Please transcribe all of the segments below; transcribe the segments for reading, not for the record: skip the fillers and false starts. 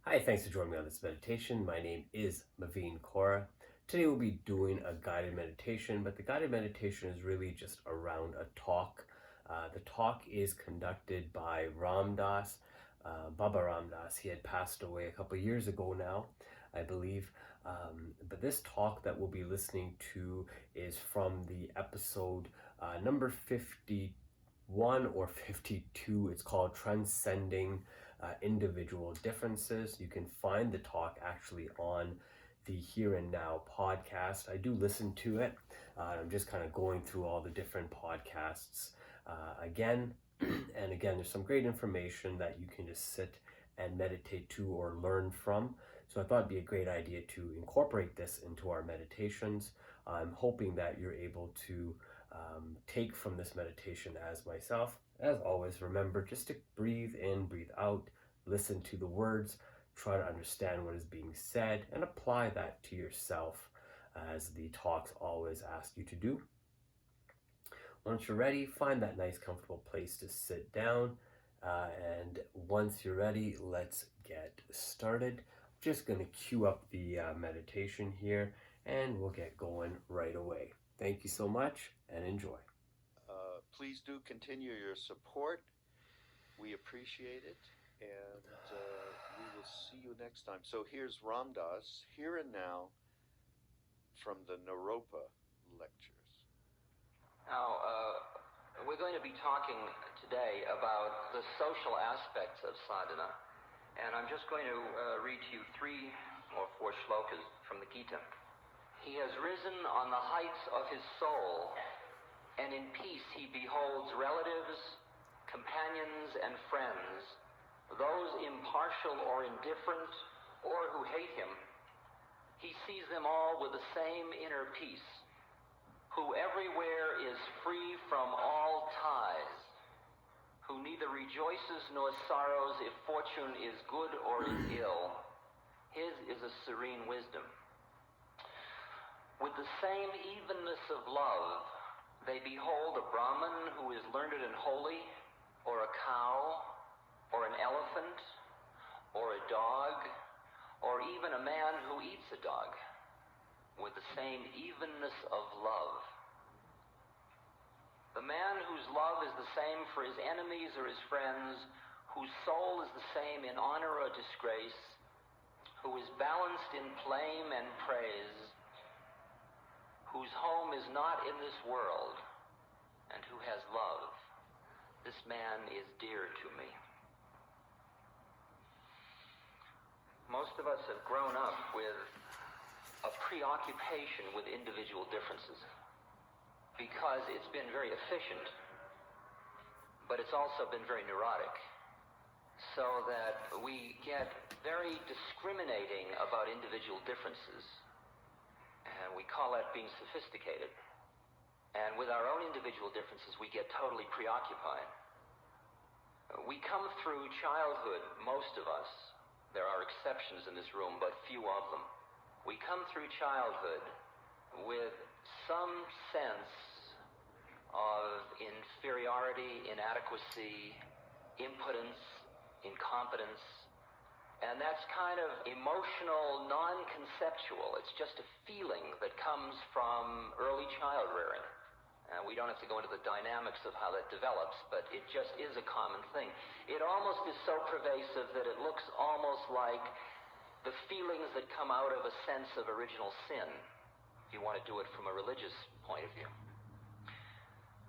Hi, thanks for joining me on this meditation. My name is Maveen Kaura. Today we'll be doing a guided meditation, but the guided meditation is really just around a talk. The talk is conducted by Baba Ramdas. He had passed away a couple of years ago now, I believe. But this talk that we'll be listening to is from the episode number 51 or 52. It's called Transcending Individual Differences. You can find the talk actually on the Here and Now podcast. I do listen to it. I'm just kind of going through all the different podcasts again and again. There's some great information that you can just sit and meditate to or learn from. So I thought it'd be a great idea to incorporate this into our meditations. I'm hoping that you're able to take from this meditation as myself. As always, remember just to breathe in, breathe out, listen to the words, try to understand what is being said, and apply that to yourself as the talks always ask you to do. Once you're ready, find that nice comfortable place to sit down. And once you're ready, let's get started. I'm just going to cue up the meditation here and we'll get going right away. Thank you so much and enjoy. Please do continue your support. We appreciate it, and we will see you next time. So here's Ramdas, Here and Now, from the Naropa lectures. Now, we're going to be talking today about the social aspects of sadhana, and I'm just going to read to you 3 or 4 shlokas from the Gita. He has risen on the heights of his soul, and in peace he beholds relatives, companions, and friends, those impartial or indifferent, or who hate him. He sees them all with the same inner peace, who everywhere is free from all ties, who neither rejoices nor sorrows if fortune is good or is ill. His is a serene wisdom. With the same evenness of love, they behold a Brahmin who is learned and holy, or a cow, or an elephant, or a dog, or even a man who eats a dog, with the same evenness of love. The man whose love is the same for his enemies or his friends, whose soul is the same in honor or disgrace, who is balanced in blame and praise, whose home is not in this world, and who has love, this man is dear to me. Most of us have grown up with a preoccupation with individual differences because it's been very efficient, but it's also been very neurotic, so that we get very discriminating about individual differences. And we call that being sophisticated. And with our own individual differences, we get totally preoccupied. We come through childhood, most of us. There are exceptions in this room, but few of them. We come through childhood with some sense of inferiority, inadequacy, impotence, incompetence. And that's kind of emotional, non-conceptual. It's just a feeling that comes from early child rearing. We don't have to go into the dynamics of how that develops, but it just is a common thing. It almost is so pervasive that it looks almost like the feelings that come out of a sense of original sin, if you want to do it from a religious point of view.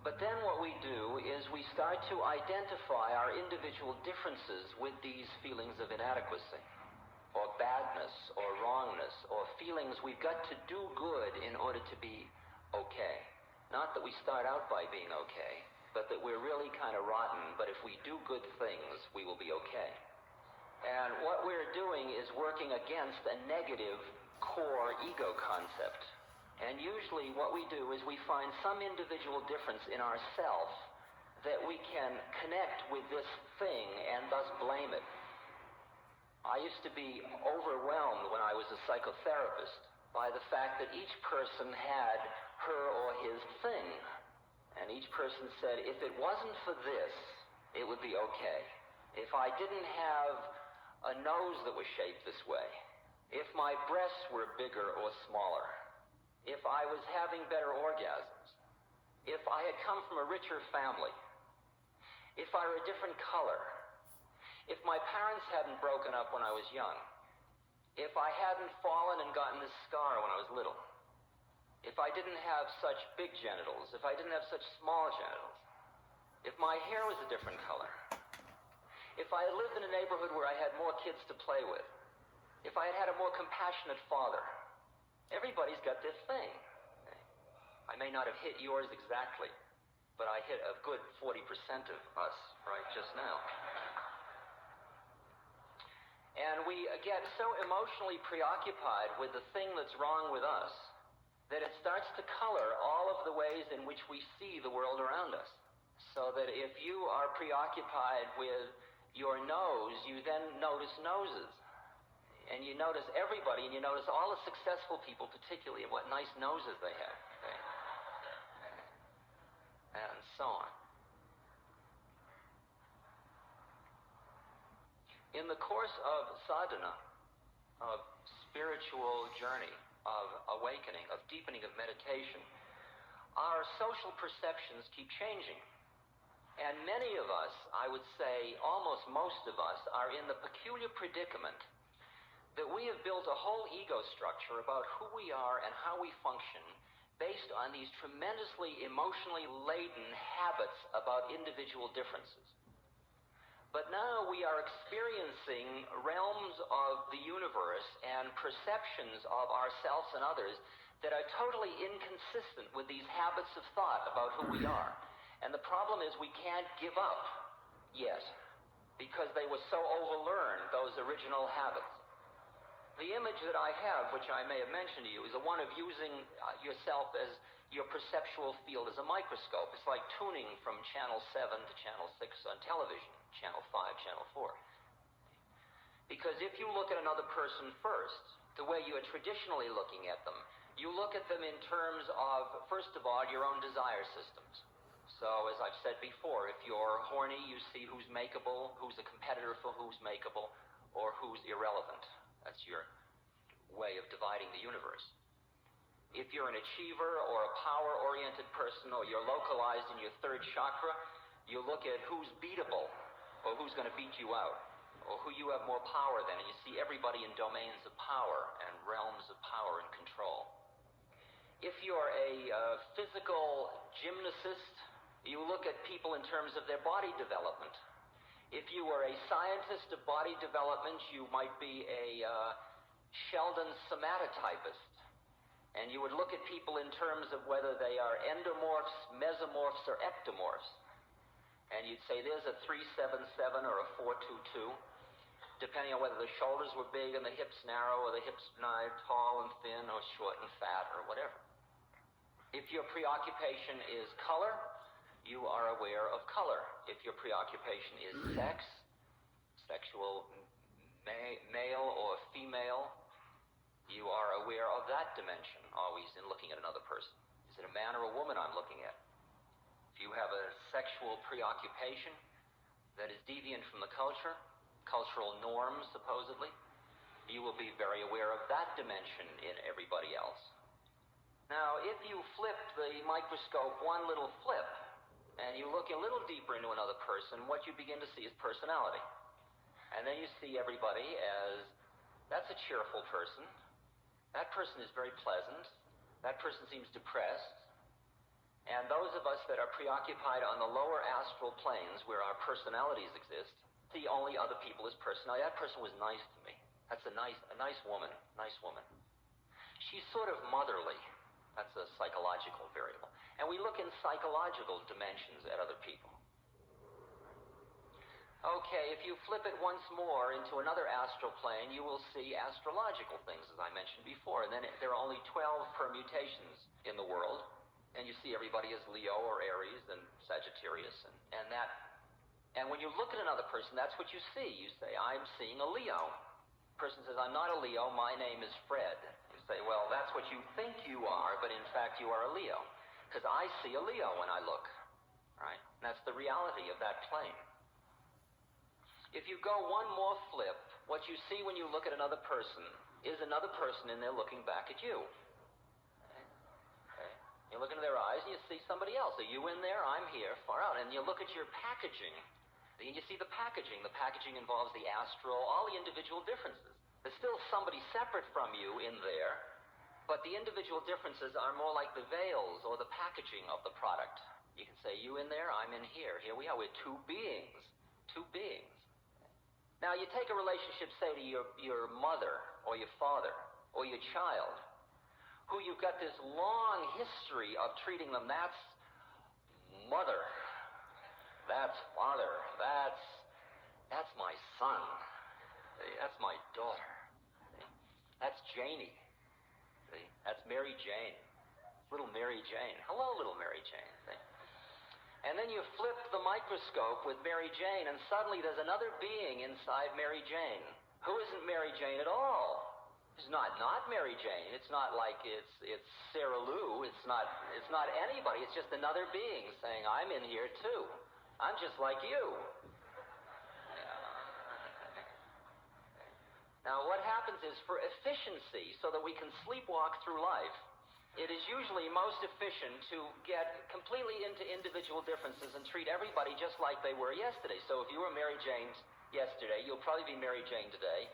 But then what we do is we start to identify our individual differences with these feelings of inadequacy, or badness, or wrongness, or feelings we've got to do good in order to be okay. Not that we start out by being okay, but that we're really kind of rotten, but if we do good things, we will be okay. And what we're doing is working against a negative core ego concept. And usually what we do is we find some individual difference in ourself that we can connect with this thing and thus blame it. I used to be overwhelmed when I was a psychotherapist by the fact that each person had her or his thing. And each person said, if it wasn't for this, it would be okay. If I didn't have a nose that was shaped this way, if my breasts were bigger or smaller, if I was having better orgasms, if I had come from a richer family, if I were a different color, if my parents hadn't broken up when I was young, if I hadn't fallen and gotten this scar when I was little, if I didn't have such big genitals, if I didn't have such small genitals, if my hair was a different color, if I had lived in a neighborhood where I had more kids to play with, if I had had a more compassionate father, everybody's got this thing. I may not have hit yours exactly, but I hit a good 40% of us right just now. And we get so emotionally preoccupied with the thing that's wrong with us that it starts to color all of the ways in which we see the world around us. So that if you are preoccupied with your nose, you then notice noses. And you notice everybody, and you notice all the successful people, particularly, and what nice noses they have. Okay? And so on. In the course of sadhana, of spiritual journey, of awakening, of deepening of meditation, our social perceptions keep changing. And many of us, I would say almost most of us, are in the peculiar predicament that we have built a whole ego structure about who we are and how we function based on these tremendously emotionally laden habits about individual differences. But now we are experiencing realms of the universe and perceptions of ourselves and others that are totally inconsistent with these habits of thought about who we are. And the problem is we can't give up yet because they were so overlearned, those original habits. The image that I have, which I may have mentioned to you, is the one of using yourself as your perceptual field as a microscope. It's like tuning from channel 7 to channel 6 on television, channel 5, channel 4. Because if you look at another person first, the way you are traditionally looking at them, you look at them in terms of, first of all, your own desire systems. So, as I've said before, if you're horny, you see who's makeable, who's a competitor for who's makeable, or who's irrelevant. That's your way of dividing the universe. If you're an achiever or a power-oriented person, or you're localized in your third chakra, you look at who's beatable, or who's going to beat you out, or who you have more power than, and you see everybody in domains of power and realms of power and control. If you're a physical gymnast, you look at people in terms of their body development. If you were a scientist of body development, you might be a Sheldon somatotypist. And you would look at people in terms of whether they are endomorphs, mesomorphs, or ectomorphs. And you'd say there's a 377 or a 422, depending on whether the shoulders were big and the hips narrow, or the hips tall and thin, or short and fat, or whatever. If your preoccupation is color, you are aware of color. If your preoccupation is sex, sexual male or female, you are aware of that dimension always in looking at another person. Is it a man or a woman I'm looking at? If you have a sexual preoccupation that is deviant from the culture, cultural norms supposedly, you will be very aware of that dimension in everybody else. Now, if you flip the microscope one little flip, and you look a little deeper into another person, what you begin to see is personality. And then you see everybody as, that's a cheerful person. That person is very pleasant. That person seems depressed. And those of us that are preoccupied on the lower astral planes where our personalities exist, the only other people is personality. That person was nice to me. That's a nice woman. She's sort of motherly. That's a psychological variable. And we look in psychological dimensions at other people. Okay, if you flip it once more into another astral plane, you will see astrological things, as I mentioned before. And then there are only 12 permutations in the world. And you see everybody as Leo or Aries and Sagittarius. And when you look at another person, that's what you see. You say, I'm seeing a Leo. The person says, I'm not a Leo, my name is Fred. You say, well, that's what you think you are, but in fact you are a Leo. Because I see a Leo when I look, right? And that's the reality of that plane. If you go one more flip, what you see when you look at another person is another person in there looking back at you. Okay? You look into their eyes and you see somebody else. Are you in there? I'm here, far out. And you look at your packaging, and you see the packaging. The packaging involves the astral, all the individual differences. There's still somebody separate from you in there, but the individual differences are more like the veils or the packaging of the product. You can say, you in there, I'm in here. Here we are, we're two beings. Two beings. Now, you take a relationship, say, to your mother or your father or your child, who you've got this long history of treating them, that's mother, that's father, that's my son, that's my daughter, that's Janie, that's Mary Jane, little Mary Jane. Hello, little Mary Jane. And then you flip the microscope with Mary Jane, and suddenly there's another being inside Mary Jane, who isn't Mary Jane at all. It's not Mary Jane. It's not like it's Sarah Lou. It's not anybody. It's just another being saying, I'm in here too. I'm just like you. Now what happens is, for efficiency, so that we can sleepwalk through life, it is usually most efficient to get completely into individual differences and treat everybody just like they were yesterday. So if you were Mary Jane yesterday, you'll probably be Mary Jane today.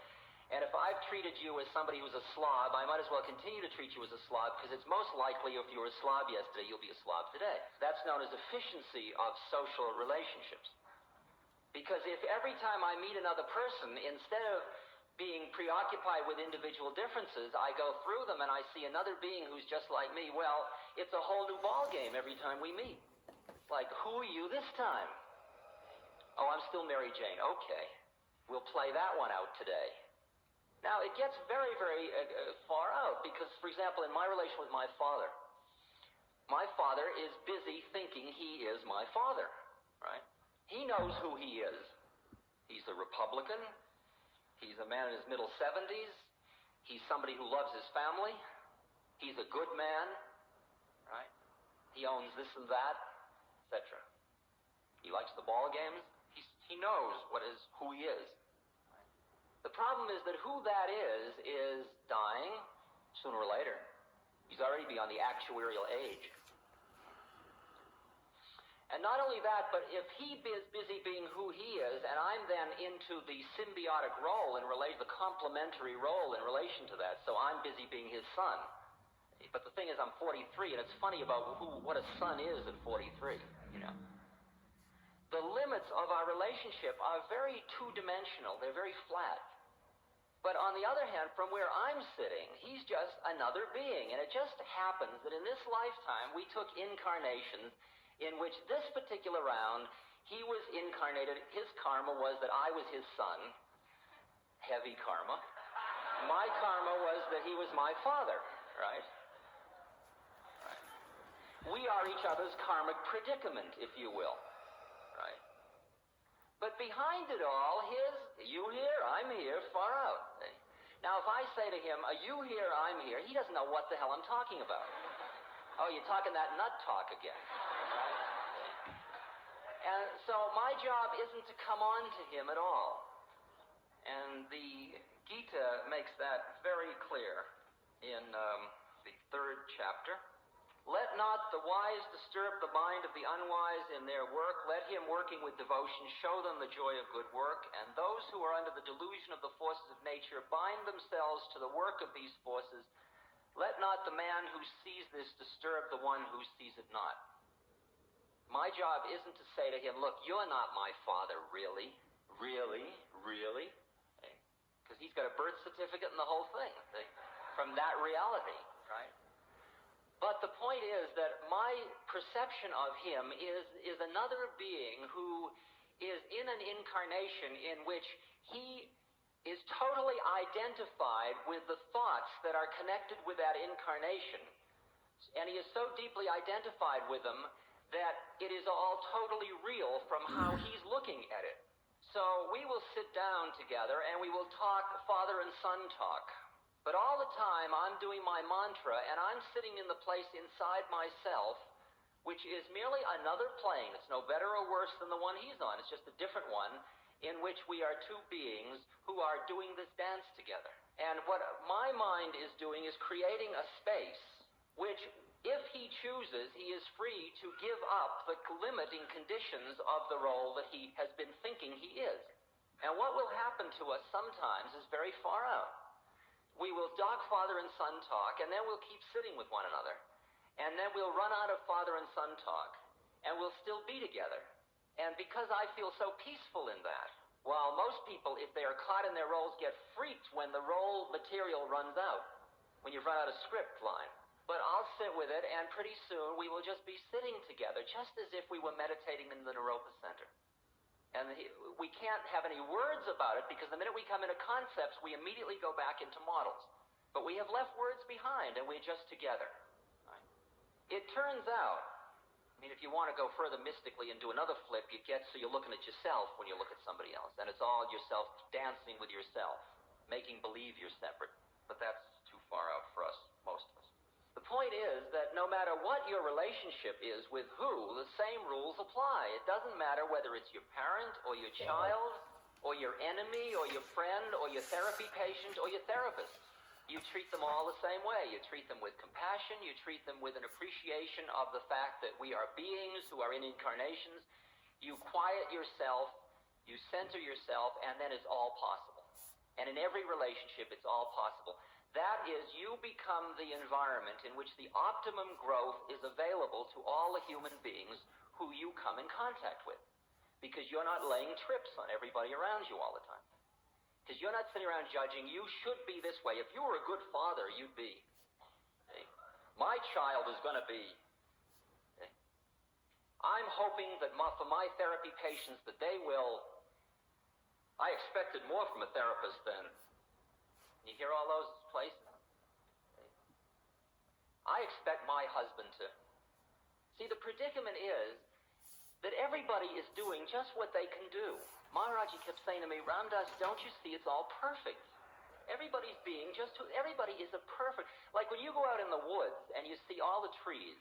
And if I've treated you as somebody who's a slob, I might as well continue to treat you as a slob, because it's most likely if you were a slob yesterday, you'll be a slob today. That's known as efficiency of social relationships. Because if every time I meet another person, instead of being preoccupied with individual differences, I go through them and I see another being who's just like me, well, it's a whole new ball game every time we meet. Like, who are you this time? Oh, I'm still Mary Jane. Okay. We'll play that one out today. Now, it gets very, very far out because, for example, in my relation with my father is busy thinking he is my father, right? He knows who he is. He's a Republican. He's a man in his middle 70s. He's somebody who loves his family. He's a good man, right? He owns this and that, etc. He likes the ball games. He knows who he is. Right? The problem is that who that is dying sooner or later. He's already beyond the actuarial age. And not only that, but if he is busy being who he is, and I'm then into the symbiotic role the complementary role in relation to that, so I'm busy being his son. But the thing is, I'm 43, and it's funny about what a son is at 43, you know. The limits of our relationship are very two-dimensional. They're very flat. But on the other hand, from where I'm sitting, he's just another being. And it just happens that in this lifetime, we took incarnations in which this particular round, he was incarnated. His karma was that I was his son. Heavy karma. My karma was that he was my father, right? We are each other's karmic predicament, if you will, right? But behind it all, you here, I'm here, far out. Now, if I say to him, are you here, I'm here, he doesn't know what the hell I'm talking about. Oh, you're talking that nut talk again. Right? And so my job isn't to come on to him at all. And the Gita makes that very clear in the 3rd chapter. Let not the wise disturb the mind of the unwise in their work. Let him working with devotion show them the joy of good work. And those who are under the delusion of the forces of nature bind themselves to the work of these forces. Let not the man who sees this disturb the one who sees it not. My job isn't to say to him, look, you're not my father, really? Really? Really? Because he's got a birth certificate and the whole thing from that reality, right? But the point is that my perception of him is another being who is in an incarnation in which he is totally identified with the thoughts that are connected with that incarnation. And he is so deeply identified with them that it is all totally real from how he's looking at it. So we will sit down together and we will talk father and son talk. But all the time I'm doing my mantra and I'm sitting in the place inside myself, which is merely another plane. It's no better or worse than the one he's on. It's just a different one. in which we are two beings who are doing this dance together. And what my mind is doing is creating a space which, if he chooses, he is free to give up the limiting conditions of the role that he has been thinking he is. And what will happen to us sometimes is very far out. We will dock father and son talk, and then we'll keep sitting with one another. And then we'll run out of father and son talk, and we'll still be together. And because I feel so peaceful in that, while most people, if they are caught in their roles, get freaked when the role material runs out, when you've run out of script line. But I'll sit with it, and pretty soon we will just be sitting together, just as if we were meditating in the Naropa Center. And we can't have any words about it, because the minute we come into concepts, we immediately go back into models. But we have left words behind, and we're just together. Right? It turns out, I mean, if you want to go further mystically and do another flip, you get so you're looking at yourself when you look at somebody else. And it's all yourself dancing with yourself, making believe you're separate. But that's too far out for us, most of us. The point is that no matter what your relationship is with who, the same rules apply. It doesn't matter whether it's your parent or your child or your enemy or your friend or your therapy patient or your therapist. You treat them all the same way. You treat them with compassion. You treat them with an appreciation of the fact that we are beings who are in incarnations. You quiet yourself, you center yourself, and then it's all possible. And in every relationship, it's all possible. That is, you become the environment in which the optimum growth is available to all the human beings who you come in contact with. Because you're not laying trips on everybody around you all the time. Because you're not sitting around judging, you should be this way. If you were a good father, you'd be. Okay? My child is going to be. Okay? I'm hoping that for my therapy patients that they will. I expected more from a therapist than. You hear all those places? Okay? I expect my husband to. See, the predicament is that everybody is doing just what they can do. Maharaji kept saying to me, Ramdas, don't you see it's all perfect? Everybody's being just who, everybody is a perfect. Like when you go out in the woods and you see all the trees,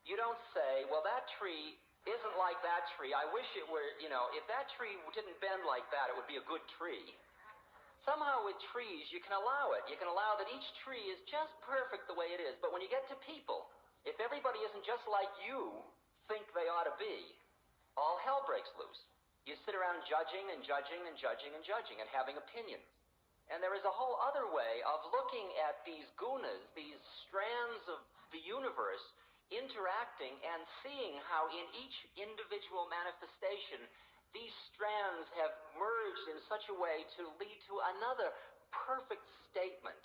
you don't say, well, that tree isn't like that tree. I wish it were, if that tree didn't bend like that, it would be a good tree. Somehow with trees, you can allow it. You can allow that each tree is just perfect the way it is. But when you get to people, if everybody isn't just like you think they ought to be, all hell breaks loose. You sit around judging and judging and judging and judging and having opinions. And there is a whole other way of looking at these gunas, these strands of the universe, interacting and seeing how in each individual manifestation these strands have merged in such a way to lead to another perfect statement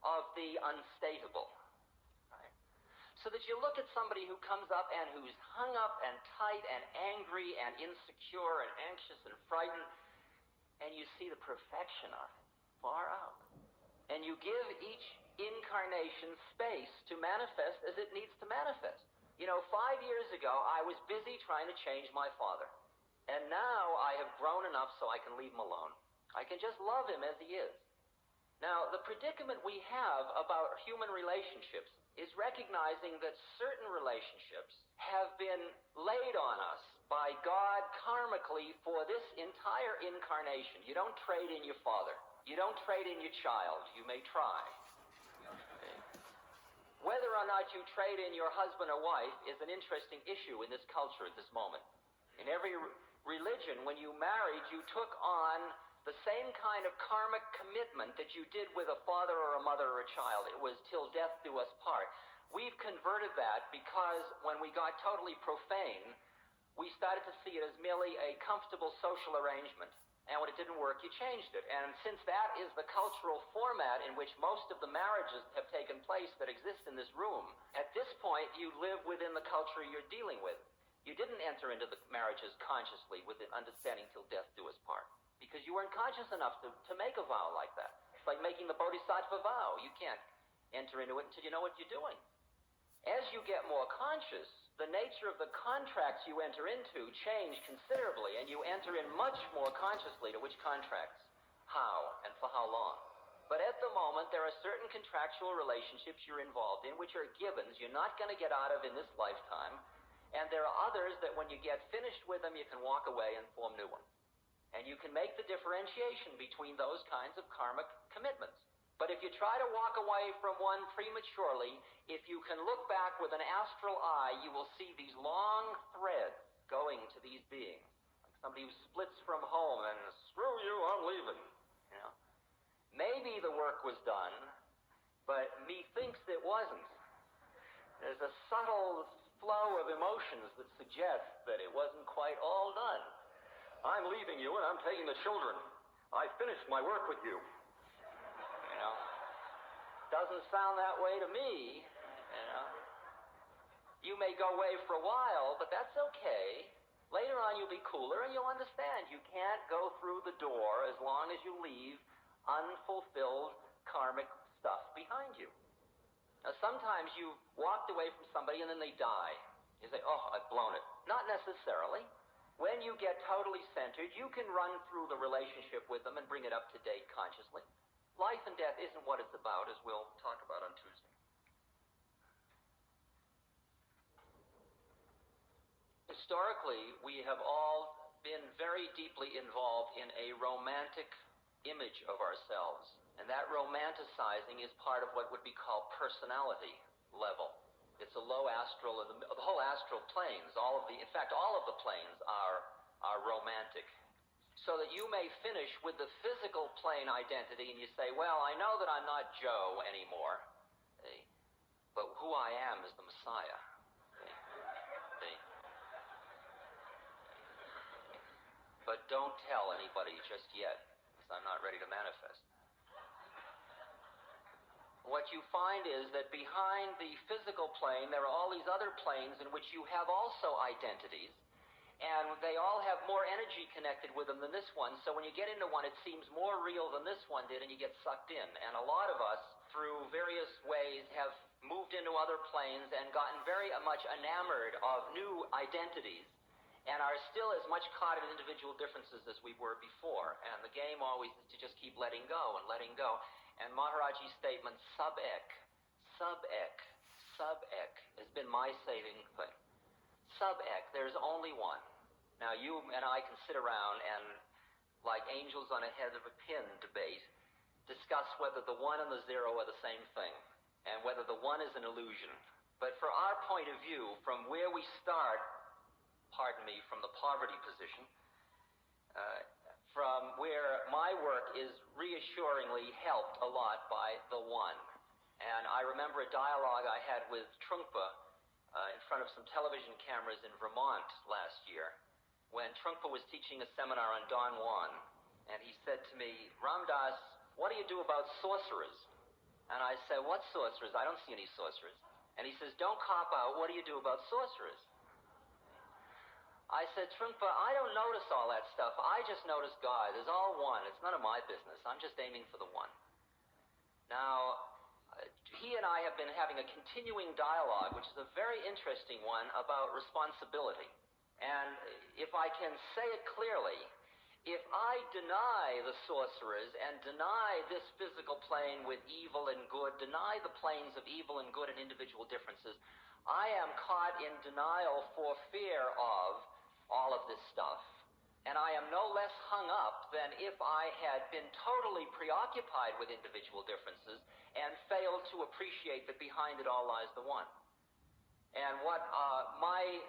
of the unstatable. So that you look at somebody who comes up and who's hung up and tight and angry and insecure and anxious and frightened, and you see the perfection of it, far out. And you give each incarnation space to manifest as it needs to manifest. 5 years ago, I was busy trying to change my father. And now I have grown enough so I can leave him alone. I can just love him as he is. Now, the predicament we have about human relationships is recognizing that certain relationships have been laid on us by God karmically for this entire incarnation. You don't trade in your father. You don't trade in your child. You may try. Okay. Whether or not you trade in your husband or wife is an interesting issue in this culture at this moment. In every religion, when you married, you took on the same kind of karmic commitment that you did with a father or a mother or a child. It was till death do us part. We've converted that because when we got totally profane, we started to see it as merely a comfortable social arrangement. And when it didn't work, you changed it. And since that is the cultural format in which most of the marriages have taken place that exist in this room, at this point, you live within the culture you're dealing with. You didn't enter into the marriages consciously with the understanding till death do us part. Because you weren't conscious enough to make a vow like that. It's like making the bodhisattva vow. You can't enter into it until you know what you're doing. As you get more conscious, the nature of the contracts you enter into change considerably, and you enter in much more consciously to which contracts, how, and for how long. But at the moment, there are certain contractual relationships you're involved in, which are givens you're not going to get out of in this lifetime, and there are others that when you get finished with them, you can walk away and form new ones. And you can make the differentiation between those kinds of karmic commitments. But if you try to walk away from one prematurely, if you can look back with an astral eye, you will see these long threads going to these beings. Like somebody who splits from home and, screw you, I'm leaving. You know? Maybe the work was done, but methinks it wasn't. There's a subtle flow of emotions that suggests that it wasn't quite all done. I'm leaving you and I'm taking the children. I finished my work with you. You know? Doesn't sound that way to me. You know? You may go away for a while, but that's okay. Later on you'll be cooler and you'll understand. You can't go through the door as long as you leave unfulfilled karmic stuff behind you. Now sometimes you've walked away from somebody and then they die. You say, oh, I've blown it. Not necessarily. When you get totally centered, you can run through the relationship with them and bring it up to date consciously. Life and death isn't what it's about, as we'll talk about on Tuesday. Historically, we have all been very deeply involved in a romantic image of ourselves. And that romanticizing is part of what would be called personality level. It's a low astral, the whole astral planes, in fact, all of the planes are romantic. So that you may finish with the physical plane identity and you say, well, I know that I'm not Joe anymore, but who I am is the Messiah. But don't tell anybody just yet, because I'm not ready to manifest. What you find is that behind the physical plane, there are all these other planes in which you have also identities, and they all have more energy connected with them than this one, so when you get into one, it seems more real than this one did, and you get sucked in. And a lot of us, through various ways, have moved into other planes and gotten very much enamored of new identities, and are still as much caught in individual differences as we were before. And the game always is to just keep letting go and letting go. And Maharaji's statement, sub-ek, sub-ek, sub-ek, has been my saving thing. Sub-ek, there's only one. Now you and I can sit around and, like angels on a head of a pin debate, discuss whether the one and the zero are the same thing, and whether the one is an illusion. But for our point of view, from where we start, pardon me, from the poverty position, from where my work is reassuringly helped a lot by the one. And I remember a dialogue I had with Trungpa in front of some television cameras in Vermont last year, when Trungpa was teaching a seminar on Don Juan. And he said to me, Ramdas, what do you do about sorcerers? And I said, what sorcerers? I don't see any sorcerers. And he says, don't cop out, what do you do about sorcerers? I said, Trungpa, I don't notice all that stuff. I just notice God. There's all one. It's none of my business. I'm just aiming for the one. Now, he and I have been having a continuing dialogue, which is a very interesting one, about responsibility. And if I can say it clearly, if I deny the sorcerers and deny this physical plane with evil and good, deny the planes of evil and good and individual differences, I am caught in denial for fear of all of this stuff. And I am no less hung up than if I had been totally preoccupied with individual differences and failed to appreciate that behind it all lies the one. And what my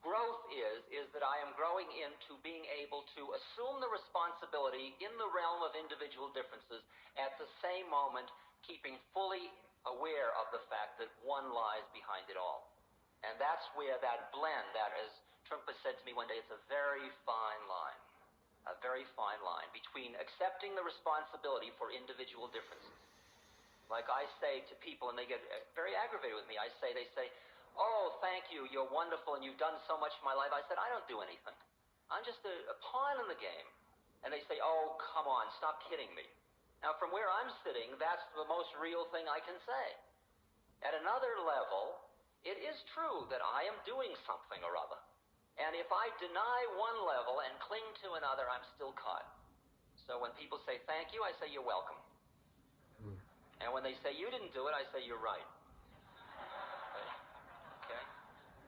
growth is that I am growing into being able to assume the responsibility in the realm of individual differences, at the same moment keeping fully aware of the fact that one lies behind it all. And that's where that blend, that, as Trungpa said to me one day, it's a very fine line between accepting the responsibility for individual differences. Like I say to people, and they get very aggravated with me, they say, oh, thank you, you're wonderful, and you've done so much in my life. I said, I don't do anything. I'm just a pawn in the game. And they say, oh, come on, stop kidding me. Now, from where I'm sitting, that's the most real thing I can say. At another level, it is true that I am doing something or other. And if I deny one level and cling to another, I'm still caught. So when people say thank you, I say you're welcome. And when they say you didn't do it, I say you're right. Okay?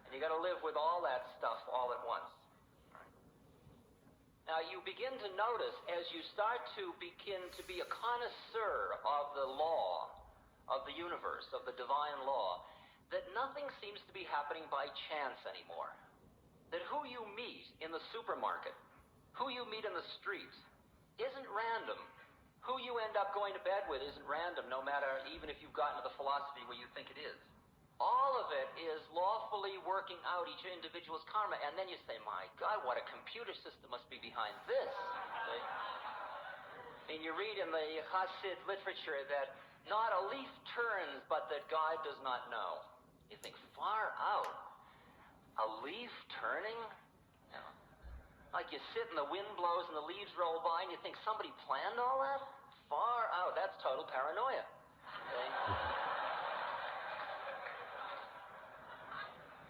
And you got to live with all that stuff all at once. Now you begin to notice as you start to begin to be a connoisseur of the law of the universe, of the divine law, that nothing seems to be happening by chance anymore. That who you meet in the supermarket, who you meet in the street, isn't random. Who you end up going to bed with isn't random, no matter even if you've gotten to the philosophy where you think it is. All of it is lawfully working out each individual's karma, and then you say, my God, what a computer system must be behind this. See? And you read in the Hasid literature that not a leaf turns, but that God does not know. You think, far out. A leaf turning? You know, like you sit and the wind blows and the leaves roll by and you think somebody planned all that? Far out. That's total paranoia. Okay?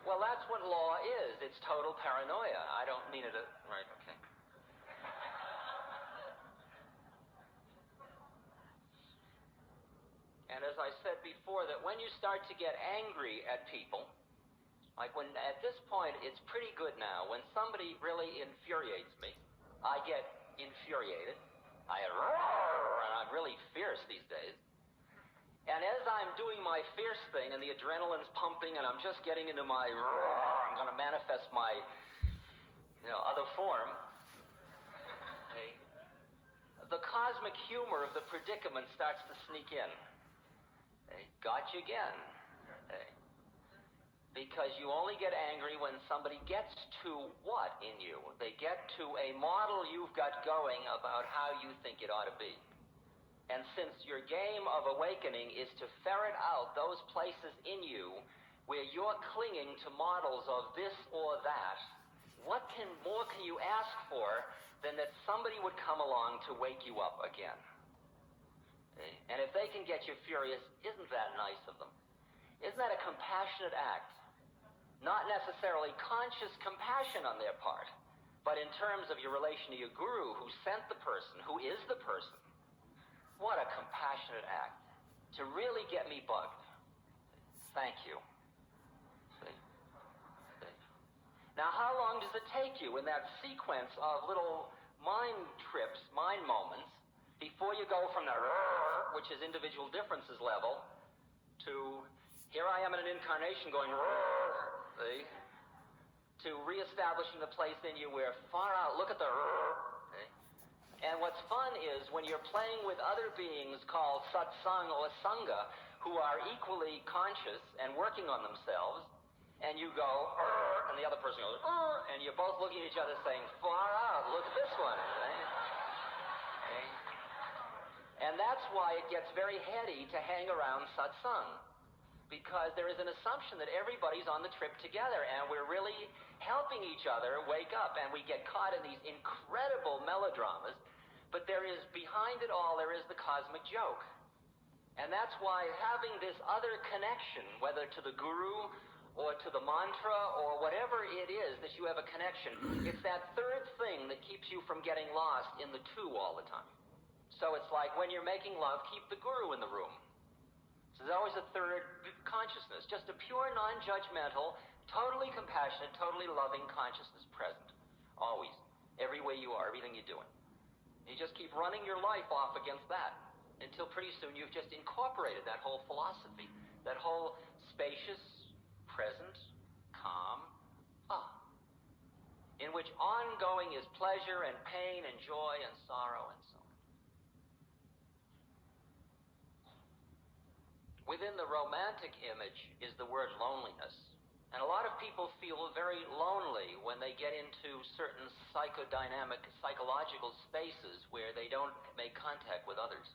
Well, that's what law is. It's total paranoia. I don't mean it... Right, okay. And as I said before, that when you start to get angry at people, like when, at this point, it's pretty good now. When somebody really infuriates me, I get infuriated. And I'm really fierce these days. And as I'm doing my fierce thing and the adrenaline's pumping and I'm just getting into my I'm going to manifest my, other form, okay, the cosmic humor of the predicament starts to sneak in. Okay, got you again. Okay. Because you only get angry when somebody gets to what in you? They get to a model you've got going about how you think it ought to be. And since your game of awakening is to ferret out those places in you where you're clinging to models of this or that, what more can you ask for than that somebody would come along to wake you up again? Okay? And if they can get you furious, isn't that nice of them? Isn't that a compassionate act? Not necessarily conscious compassion on their part, but in terms of your relation to your guru who sent the person, who is the person. What a compassionate act to really get me bugged. Thank you. See? See? Now, how long does it take you in that sequence of little mind trips, mind moments, before you go from the which is individual differences level, to here I am in an incarnation going see? To reestablishing the place in you where far out, look at the see? And what's fun is when you're playing with other beings called satsang or sangha who are equally conscious and working on themselves, and you go, and the other person goes, and you're both looking at each other saying, far out, look at this one. Right? Okay? And that's why it gets very heady to hang around satsang, because there is an assumption that everybody's on the trip together, and we're really helping each other wake up, and we get caught in these incredible melodramas. But there is, behind it all, there is the cosmic joke. And that's why having this other connection, whether to the guru or to the mantra or whatever it is that you have a connection, it's that third thing that keeps you from getting lost in the two all the time. So it's like when you're making love, keep the guru in the room. So there's always a third consciousness, just a pure, non-judgmental, totally compassionate, totally loving consciousness present. Always. Every way you are, everything you're doing. You just keep running your life off against that until pretty soon you've just incorporated that whole philosophy, that whole spacious, present, calm, in which ongoing is pleasure and pain and joy and sorrow and so on. Within the romantic image is the word loneliness. And a lot of people feel very lonely when they get into certain psychodynamic, psychological spaces where they don't make contact with others.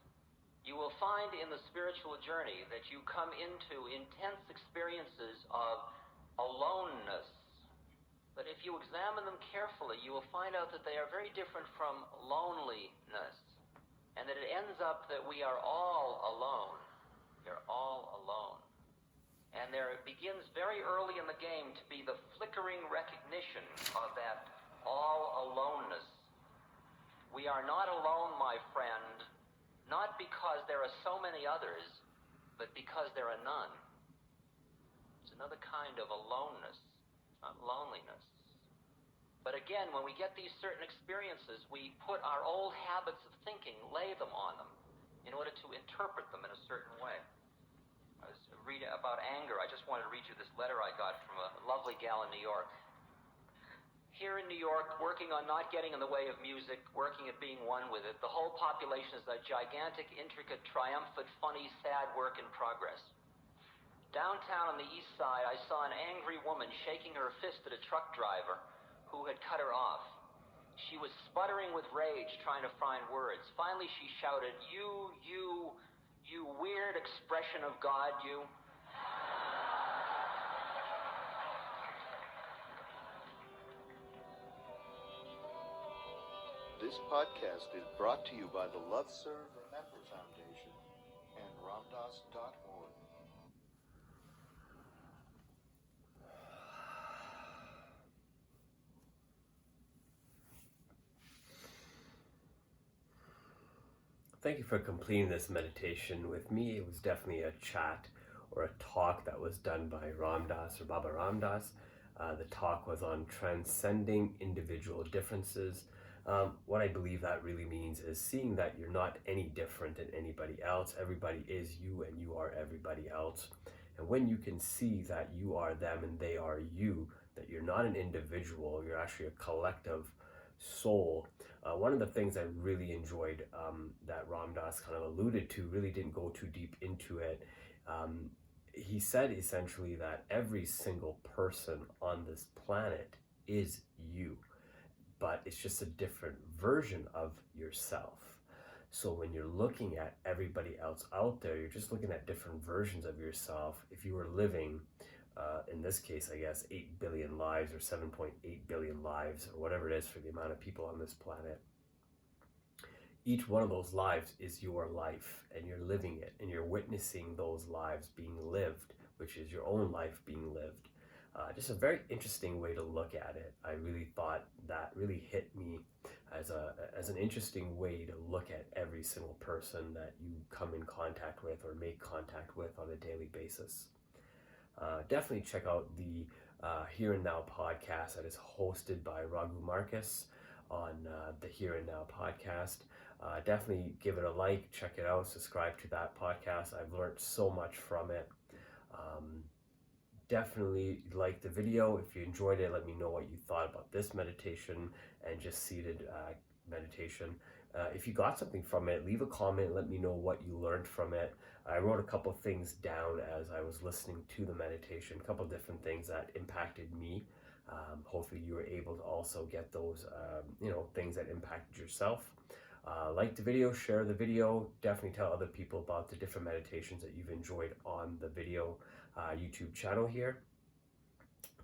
You will find in the spiritual journey that you come into intense experiences of aloneness. But if you examine them carefully, you will find out that they are very different from loneliness. And that it ends up that we are all alone. We're all alone. And there begins very early in the game to be the flickering recognition of that all aloneness. We are not alone, my friend, not because there are so many others, but because there are none. It's another kind of aloneness, not loneliness. But again, when we get these certain experiences, we put our old habits of thinking, lay them on them in order to interpret them in a certain way. I was reading about anger. I just wanted to read you this letter I got from a lovely gal in New York. Here in New York, working on not getting in the way of music, working at being one with it, the whole population is a gigantic, intricate, triumphant, funny, sad work in progress. Downtown on the east side, I saw an angry woman shaking her fist at a truck driver who had cut her off. She was sputtering with rage, trying to find words. Finally, she shouted, you weird expression of God, you. This podcast is brought to you by the Love Serve Remember Foundation and ramdas.org. Thank you for completing this meditation with me. It was definitely a chat or a talk that was done by Ramdas or Baba Ramdas. The talk was on transcending individual differences. What I believe that really means is seeing that you're not any different than anybody else. Everybody is you and you are everybody else. And when you can see that you are them and they are you, that you're not an individual, you're actually a collective soul. One of the things I really enjoyed that Ramdas kind of alluded to, really didn't go too deep into it. He said essentially that every single person on this planet is you, but it's just a different version of yourself. So when you're looking at everybody else out there, you're just looking at different versions of yourself. If you were living, in this case, I guess, 8 billion lives or 7.8 billion lives or whatever it is for the amount of people on this planet, each one of those lives is your life and you're living it and you're witnessing those lives being lived, which is your own life being lived. Just a very interesting way to look at it. I really thought that really hit me as an interesting way to look at every single person that you come in contact with or make contact with on a daily basis. Definitely check out the Here and Now podcast that is hosted by Raghu Marcus on the Here and Now podcast. Definitely give it a like, check it out, subscribe to that podcast. I've learned so much from it. Definitely like the video. If you enjoyed it, let me know what you thought about this meditation and just seated meditation. If you got something from it, leave a comment, let me know what you learned from it. I wrote a couple things down as I was listening to the meditation, a couple different things that impacted me. Hopefully you were able to also get those things that impacted yourself. Like the video, share the video, definitely tell other people about the different meditations that you've enjoyed on the video YouTube channel here.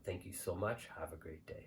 Thank you so much. Have a great day.